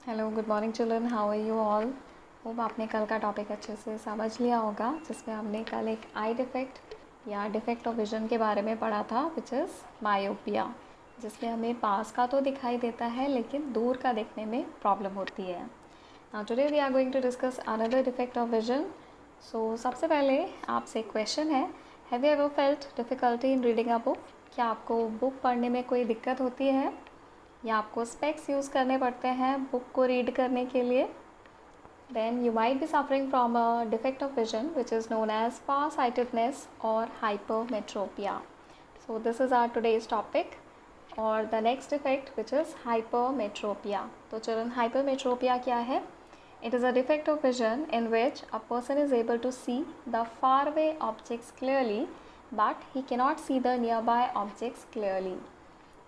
Hello, good morning children, how are you all. Hope आपने कल का टॉपिक अच्छे से समझ लिया होगा, जिसमें हमने कल एक आई डिफेक्ट या डिफेक्ट ऑफ विजन के बारे में पढ़ा था, विच इज़ मायोपिया, जिसमें हमें पास का तो दिखाई देता है लेकिन दूर का देखने में प्रॉब्लम होती है। Now today we are going to discuss another defect of vision. So सबसे पहले आपसे क्वेश्चन है, have you ever felt difficulty in reading a book? क्या आपको बुक पढ़ने में कोई दिक्कत होती है या आपको स्पेक्स यूज़ करने पड़ते हैं बुक को रीड करने के लिए? Then you might be suffering from a defect of vision which is known as farsightedness और hypermetropia. So this is our today's topic और the next defect which is hypermetropia. तो चलन hypermetropia क्या है? It is a defect of vision in which a person is able to see the faraway objects clearly but he cannot see the nearby objects clearly.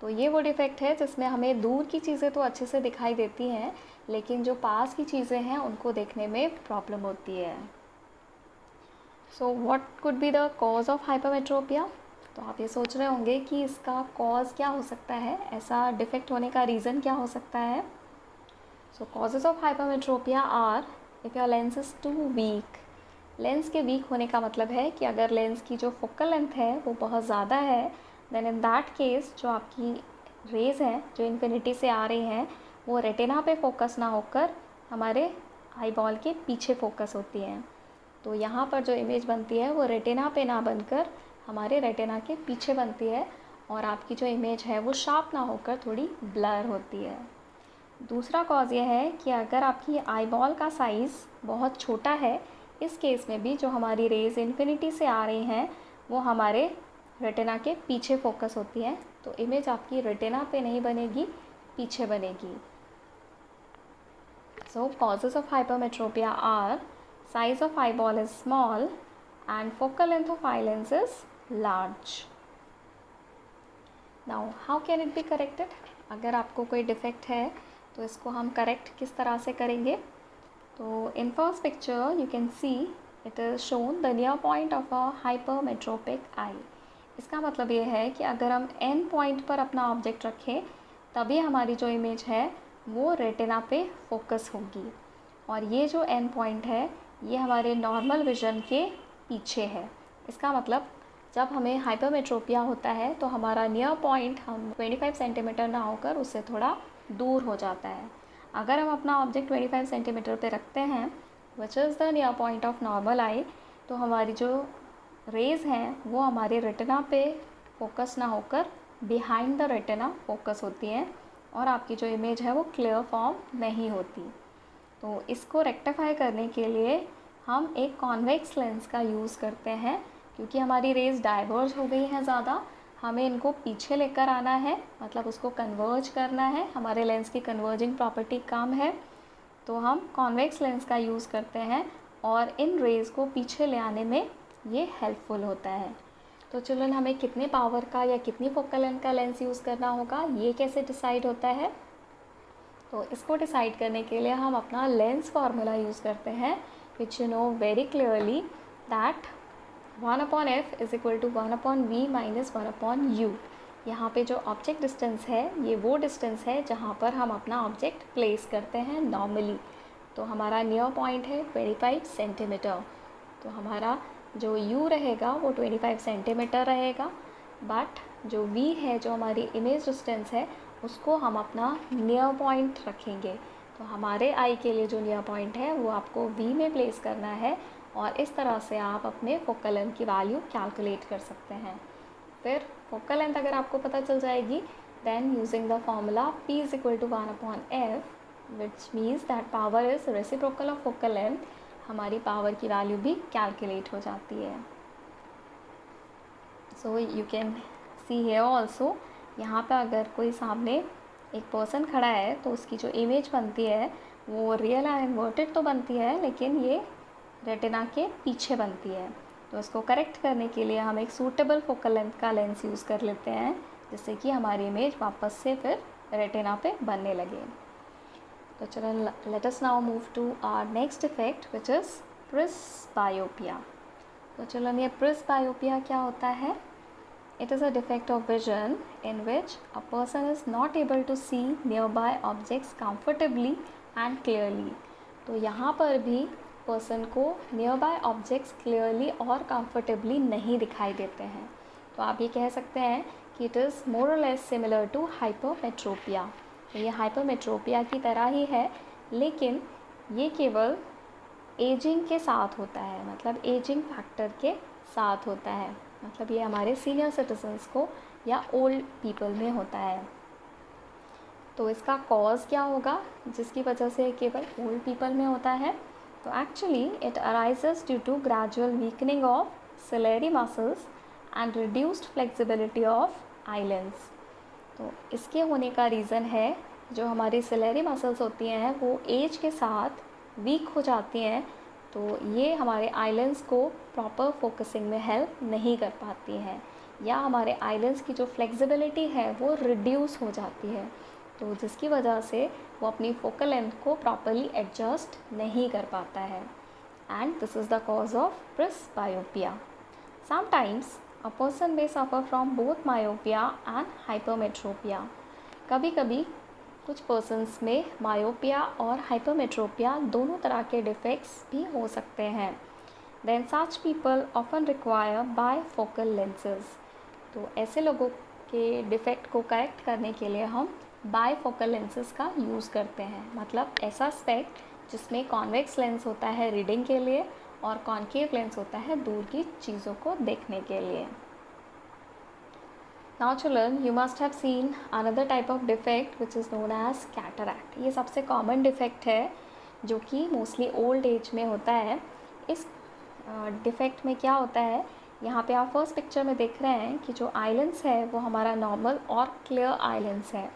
तो ये वो defect है जिसमें हमें दूर की चीज़ें तो अच्छे से दिखाई देती हैं लेकिन जो पास की चीज़ें हैं उनको देखने में प्रॉब्लम होती है. So what could be the cause of hypermetropia? तो आप ये सोच रहे होंगे कि इसका कॉज क्या हो सकता है, ऐसा डिफ़ेक्ट होने का रीज़न क्या हो सकता है. So causes of hypermetropia are, if your lens is too weak. Lens के वीक होने का मतलब है कि अगर लेंस की जो फोकल लेंथ है वो बहुत ज़्यादा है, देन इन दैट केस जो आपकी रेज़ हैं जो इन्फिनिटी से आ रही हैं वो रेटिना पे फोकस ना होकर हमारे आई बॉल के पीछे फोकस होती हैं. तो यहाँ पर जो इमेज बनती है वो रेटिना पे ना बनकर हमारे रेटिना के पीछे बनती है और आपकी जो इमेज है वो शार्प ना होकर थोड़ी ब्लर होती है. दूसरा कॉज ये है कि अगर आपकी आई बॉल का साइज़ बहुत छोटा है, इस केस में भी जो हमारी रेज़ इन्फिनिटी से आ रही हैं वो हमारे रेटिना के पीछे फोकस होती है, तो इमेज आपकी रेटिना पे नहीं बनेगी, पीछे बनेगी. So causes of hypermetropia are, size of eyeball is small and focal length of eye lens is large. Now how can it be corrected? अगर आपको कोई डिफेक्ट है तो इसको हम करेक्ट किस तरह से करेंगे? तो in first picture you can see it is shown the near point of a hypermetropic eye. इसका मतलब ये है कि अगर हम एन पॉइंट पर अपना ऑब्जेक्ट रखें तभी हमारी जो इमेज है वो रेटिना पे फोकस होगी, और ये जो एन पॉइंट है ये हमारे नॉर्मल विजन के पीछे है. इसका मतलब जब हमें हाइपरमेट्रोपिया होता है तो हमारा नियर पॉइंट हम 25 सेंटीमीटर ना होकर उससे थोड़ा दूर हो जाता है. अगर हम अपना ऑब्जेक्ट 25 सेंटीमीटर पे रखते हैं which is the near point of normal eye, तो हमारी जो रेज़ हैं वो हमारे रेटिना पे फोकस ना होकर बिहाइंड द रेटिना फोकस होती हैं और आपकी जो इमेज है वो क्लियर फॉर्म नहीं होती. तो इसको रेक्टिफाई करने के लिए हम एक कॉन्वेक्स लेंस का यूज़ करते हैं, क्योंकि हमारी रेज़ डाइवर्ज हो गई हैं ज़्यादा, हमें इनको पीछे लेकर आना है, मतलब उसको कन्वर्ज करना है. हमारे लेंस की कन्वर्जिंग प्रॉपर्टी कम है तो हम कॉन्वेक्स लेंस का यूज़ करते हैं और इन रेज़ को पीछे ले आने में ये हेल्पफुल होता है. तो चिल्ड्रन, हमें कितने पावर का या कितनी फोकल लेंथ का लेंस यूज़ करना होगा, ये कैसे डिसाइड होता है? तो इसको डिसाइड करने के लिए हम अपना लेंस फार्मूला यूज़ करते हैं, which you know very clearly that 1/f is equal to 1/v minus 1/u. यहाँ पे जो ऑब्जेक्ट डिस्टेंस है ये वो डिस्टेंस है जहाँ पर हम अपना ऑब्जेक्ट प्लेस करते हैं नॉर्मली. तो हमारा नियर पॉइंट है 25 सेंटीमीटर, तो हमारा जो u रहेगा वो 25 सेंटीमीटर रहेगा, बट जो v है जो हमारी इमेज डिस्टेंस है उसको हम अपना नियर पॉइंट रखेंगे. तो हमारे आई के लिए जो नियर पॉइंट है वो आपको v में प्लेस करना है और इस तरह से आप अपने फोकल लेंथ की वैल्यू कैलकुलेट कर सकते हैं. फिर फोकल लेंथ अगर आपको पता चल जाएगी, then using the formula p is equal to 1/f which means that power is reciprocal of focal length, हमारी पावर की वैल्यू भी कैलकुलेट हो जाती है. So you can see here also, यहाँ पर अगर कोई सामने एक पर्सन खड़ा है तो उसकी जो इमेज बनती है वो रियल एंड इन्वर्टेड तो बनती है लेकिन ये रेटिना के पीछे बनती है. तो इसको करेक्ट करने के लिए हम एक सूटेबल फोकल लेंथ का लेंस यूज़ कर लेते हैं, जिससे कि हमारी इमेज वापस से फिर रेटिना पे बनने लगे. तो चलो let us now move to our next effect which is presbyopia. तो चलो ये प्रिस्बायोपिया क्या होता है? It is a defect of vision in which a person is not able to see near by objects comfortably and clearly. तो यहाँ पर भी पर्सन को नियर बाय ऑब्जेक्ट्स क्लियरली और कंफर्टेबली नहीं दिखाई देते हैं। तो आप ये कह सकते हैं कि इट इज़ मोर और लेस सिमिलर टू हाइपरमेट्रोपिया। तो ये हाइपरमेट्रोपिया की तरह ही है, लेकिन ये केवल एजिंग के साथ होता है, मतलब एजिंग फैक्टर के साथ होता है। मतलब ये हमारे सीनियर सिटीजन्स को या ओल्ड पीपल में होता है। तो इसका कॉज क्या होगा जिसकी वजह से केवल ओल्ड पीपल में होता है? तो actually it arises due to gradual weakening of ciliary muscles and reduced flexibility of eye lens. तो इसके होने का रीज़न है जो हमारी सिलेरी मसल्स होती हैं वो एज के साथ वीक हो जाती हैं, तो ये हमारे आइलैंड्स को प्रॉपर फोकसिंग में हेल्प नहीं कर पाती हैं, या हमारे आइलैंड्स की जो फ्लेक्सिबिलिटी है वो रिड्यूस हो जाती है, तो जिसकी वजह से वो अपनी फोकल लेंथ को प्रॉपरली एडजस्ट नहीं कर पाता है। And this is the cause of presbyopia. Sometimes a person may suffer from both myopia and hypermetropia। कभी कभी कुछ पर्सन्स में मायोपिया और हाइपरमेट्रोपिया दोनों तरह के डिफेक्ट्स भी हो सकते हैं। Then such people often require bifocal lenses. तो ऐसे लोगों के डिफेक्ट को करेक्ट करने के लिए हम बायफोकल लेंसेज का यूज़ करते हैं, मतलब ऐसा स्पेक्ट जिसमें कॉन्वेक्स लेंस होता है रीडिंग के लिए और कॉन्केव लेंस होता है दूर की चीज़ों को देखने के लिए। Now children, you must have seen another type of defect which is known as cataract। ये सबसे कॉमन डिफेक्ट है जो कि मोस्टली ओल्ड एज में होता है। इस डिफेक्ट में क्या होता है, यहाँ पे आप फर्स्ट पिक्चर में देख रहे हैं कि जो आइलैंड्स है वो हमारा नॉर्मल और क्लियर आइलैंड्स है,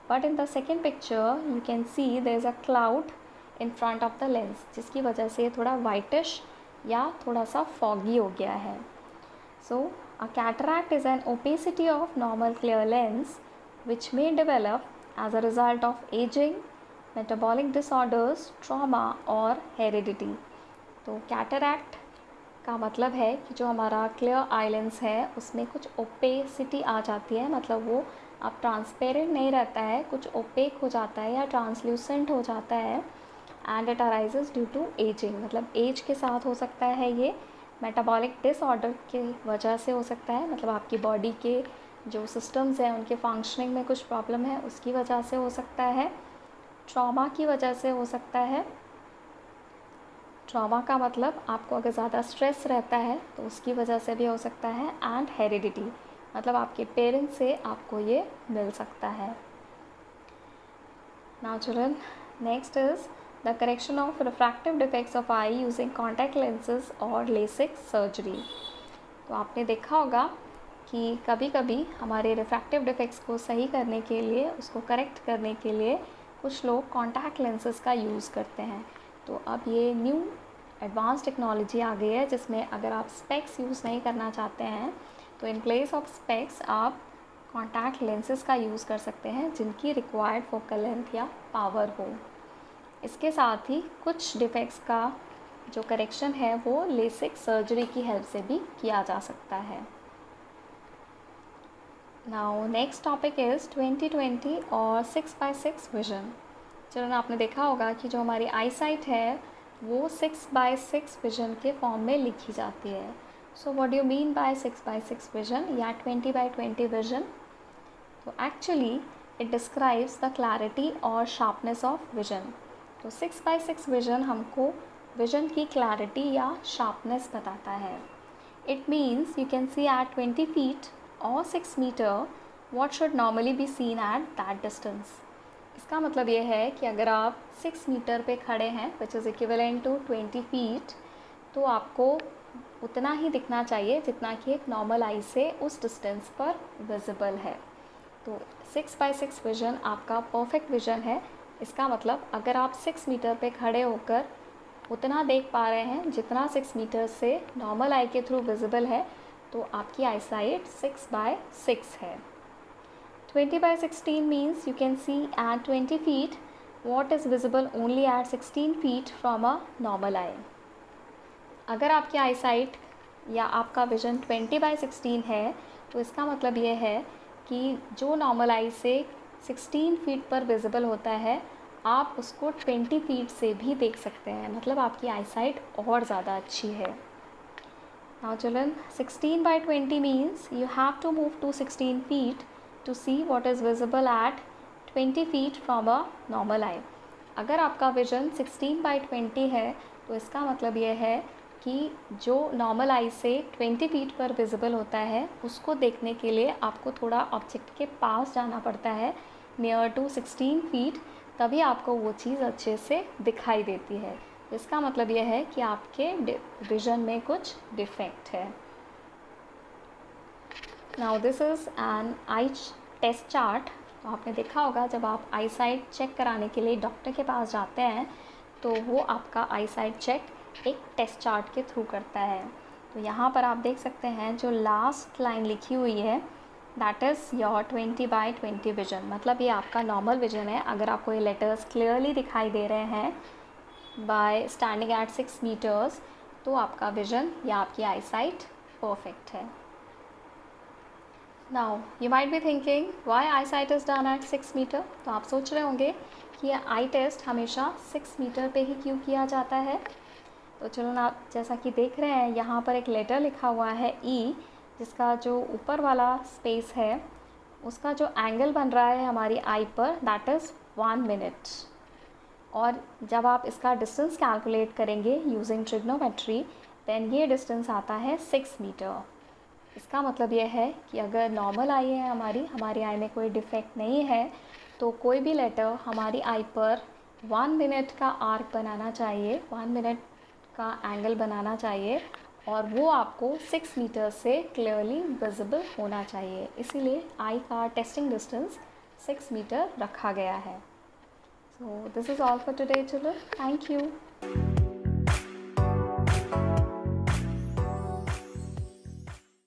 but in the second picture you can see there is a cloud in front of the lens, जिसकी वजह से ये थोड़ा वाइटिश या थोड़ा सा फॉगी हो गया है। So a cataract is an opacity of normal clear lens which may develop as a result of aging, metabolic disorders, trauma or heredity। तो cataract का मतलब है कि जो हमारा क्लियर आई लेंस है उसमें कुछ ओपेसिटी आ जाती है, मतलब वो अब ट्रांसपेरेंट नहीं रहता है, कुछ ओपेक हो जाता है या ट्रांसल्यूसेंट हो जाता है। And it arises due to ageing, मतलब एज के साथ हो सकता है ये। मेटाबॉलिक डिसऑर्डर की वजह से हो सकता है, मतलब आपकी बॉडी के जो सिस्टम्स हैं उनके फंक्शनिंग में कुछ प्रॉब्लम है उसकी वजह से हो सकता है। ट्रॉमा की वजह से हो सकता है। ट्रॉमा का मतलब आपको अगर ज़्यादा स्ट्रेस रहता है तो उसकी वजह से भी हो सकता है। एंड हेरिडिटी, मतलब आपके पेरेंट्स से आपको ये मिल सकता है। Now children, next is the correction of refractive defects of eye using contact lenses और LASIK surgery। तो आपने देखा होगा कि कभी कभी हमारे रिफ्रैक्टिव डिफेक्ट्स को सही करने के लिए, उसको करेक्ट करने के लिए कुछ लोग कॉन्टैक्ट लेंसेज का यूज़ करते हैं। तो अब ये न्यू एडवांस टेक्नोलॉजी आ गई है जिसमें अगर आप स्पेक्स यूज़ नहीं करना चाहते हैं तो इन प्लेस ऑफ स्पेक्स आप कॉन्टैक्ट लेंसेज का यूज़ कर सकते हैं जिनकी रिक्वायर्ड फोकल लेंथ या पावर हो। इसके साथ ही कुछ डिफेक्ट्स का जो करेक्शन है वो लेसिक सर्जरी की हेल्प से भी किया जा सकता है। नाउ नेक्स्ट टॉपिक इज़ 20/20 और 6/6 विज़न। चलो, आपने देखा होगा कि जो हमारी आई साइट है वो 6/6 विज़न के फॉर्म में लिखी जाती है। So what do you mean by 6/6 vision या 20/20 विज़न? तो actually it describes the clarity और शार्पनेस ऑफ विज़न। तो 6/6 विज़न हमको विज़न की क्लैरिटी या शार्पनेस बताता है। It means you can see at 20 feet और 6 metre what should normally be seen at that distance. इसका मतलब ये है कि अगर आप 6 मीटर पे खड़े हैं which is equivalent to 20 feet, तो आपको उतना ही दिखना चाहिए जितना कि एक नॉर्मल आई से उस डिस्टेंस पर विजिबल है। तो 6/6 विज़न आपका परफेक्ट विज़न है। इसका मतलब अगर आप 6 मीटर पे खड़े होकर उतना देख पा रहे हैं जितना 6 मीटर से नॉर्मल आई के थ्रू विजिबल है, तो आपकी आई साइट 6/6 है। 20/16 means you can see at 20 feet what is visible only at 16 feet from a normal eye। अगर आपकी आई साइट या आपका विज़न 20/16 है तो इसका मतलब ये है कि जो नॉर्मल आई से 16 feet पर विजिबल होता है आप उसको 20 फीट से भी देख सकते हैं, मतलब आपकी आईसाइट और ज़्यादा अच्छी है। Now children, 16 by 20 means you have to move to 16 feet to see what is visible at 20 feet from a normal eye. अगर आपका विजन 16 by 20 है तो इसका मतलब ये है कि जो नॉर्मल आई से 20 फीट पर विजिबल होता है उसको देखने के लिए आपको थोड़ा ऑब्जेक्ट के पास जाना पड़ता है, नियर टू 16 फीट, तभी आपको वो चीज़ अच्छे से दिखाई देती है। इसका मतलब यह है कि आपके विजन में कुछ डिफेक्ट है। Now this is an eye test chart. तो आपने देखा होगा जब आप आई साइट चेक कराने के लिए डॉक्टर के पास जाते हैं तो वो आपका आई साइट चेक एक टेस्ट चार्ट के थ्रू करता है। तो यहाँ पर आप देख सकते हैं जो लास्ट लाइन लिखी हुई है that is your 20 by 20 vision, मतलब ये आपका नॉर्मल विजन है। अगर आपको ये लेटर्स क्लियरली दिखाई दे रहे हैं बाय स्टैंडिंग एट 6 मीटर्स तो आपका विजन या आपकी आई साइट परफेक्ट है। Now you might be thinking why eyesight is done at 6 metre. तो आप सोच रहे होंगे कि ये आई टेस्ट हमेशा 6 मीटर पे ही क्यों किया जाता है। तो चलो ना, आप जैसा कि देख रहे हैं यहाँ पर एक लेटर लिखा हुआ है ई, जिसका जो ऊपर वाला स्पेस है उसका जो एंगल बन रहा है हमारी आई पर दैट इज़ 1 मिनट। और जब आप इसका डिस्टेंस कैलकुलेट करेंगे यूजिंग ट्रिग्नोमेट्री देन ये डिस्टेंस आता है 6 मीटर। इसका मतलब यह है कि अगर नॉर्मल आई है हमारी आई में कोई डिफेक्ट नहीं है तो कोई भी लेटर हमारी आई पर 1 मिनट का आर्क बनाना चाहिए, 1 मिनट का एंगल बनाना चाहिए और वो आपको 6 मीटर से क्लियरली विजिबल होना चाहिए। इसीलिए आई का टेस्टिंग डिस्टेंस 6 मीटर रखा गया है। So this is all for today children. Thank you.